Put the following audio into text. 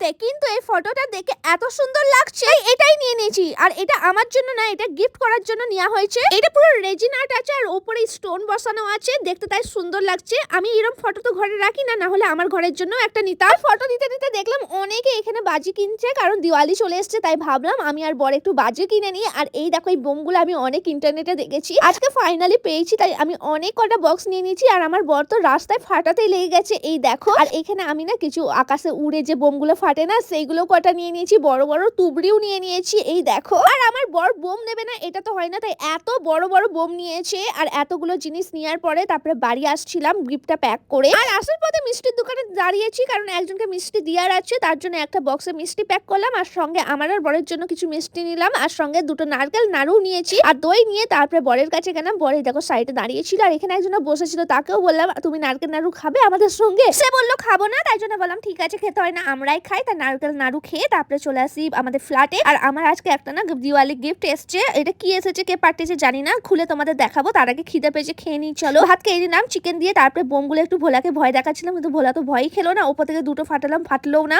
কিনতে, কিন্তু এই ফটোটা দেখে এত সুন্দর লাগছে এটাই নিয়ে নিয়েছি। আর এটা আমার জন্য না, এটা গিফট করার জন্য নেওয়া হয়েছে। এটা পুরো রেজিন আর্ট আছে আর উপরে স্টোন বসানো আছে, দেখতে তাই সুন্দর লাগছে। আমি এরকম ফটো তো ঘরে রাখি না, হলে আমার ঘরের জন্য একটা নিতাম। ফটো দিতে দিতে দেখলাম অনেকে এখানে বাজি কিনছে, কারণ দিওয়ালি চলে এসছে, তাই ভাবলাম আমি আর বর একটু বাজি কিনে নিই। আর এই দেখো এই বোমগুলো আমি অনেক ইন্টারনেটে দেখেছি, আজকে ফাইনালি পেয়েছি, তাই আমি অনেক কটা বক্স নিয়ে নিয়েছি। আর আমার বর তো রাস্তায় ফাটাতেই লেগে গেছে, এই দেখো। আর এখানে আমি না কিছু আকাশে উড়ে যে বোমগুলো ফাটে না, সেইগুলো কটা নিয়ে নিয়েছি, বড় বড় তুবড়িও নিয়ে নিয়েছি, এই দেখো। আর আমার বর বোম নেবে না এটা তো হয় না, তাই এত বড় বড় বোম নিয়েছে। আর এতগুলো জিনিস নেওয়ার পরে তারপরে বাড়ি আসছিলাম গিফটটা প্যাক করে। আর আসার পথে মিষ্টির দোকানে দাঁড়িয়েছি, কারণ একজনকে মিষ্টি দেওয়ার আছে, তার জন্য একটা বক্সে মিষ্টি প্যাক করলাম। আর সঙ্গে আমার আর বরের জন্য কিছু মিষ্টি নিলাম, আর সঙ্গে দুটো নারকেল নাড়ু নিয়েছি আর দই নিয়ে তারপরে বরের কাছে গেলাম। বরের দেখো সাইডে দাঁড়িয়েছিল, আর এখানে একজন বসেছিল, তাকেও বললাম তুমি নারকেল নাড়ু খাবে আমাদের সঙ্গে? সে বললো খাবো না, তাই জন্য বললাম ঠিক আছে, খেতে হয় না, আমরাই খাই। তাই নারকেল নাড়ু খেয়ে তারপরে চলে আসি আমাদের ফ্ল্যাটে। আর আমার আজকে একটা না দিওয়ালি গিফট এসছে, এটা কি এসেছে কে পাঠিয়েছে জানি না, খুলে তোমাদের দেখাবো। তার আগে খিদে পেয়েছে, খেয়ে নিই চলো। ভাত খেয়ে নিলাম চিকেন দিয়ে, তারপরে বোমগুলো একটু ভোলাকে ভয় দেখাচ্ছিলাম, কিন্তু ভোলা তো ভয়ই খেলো না, ওপর থেকে দুটো ফাটালাম, ফাটলোও না।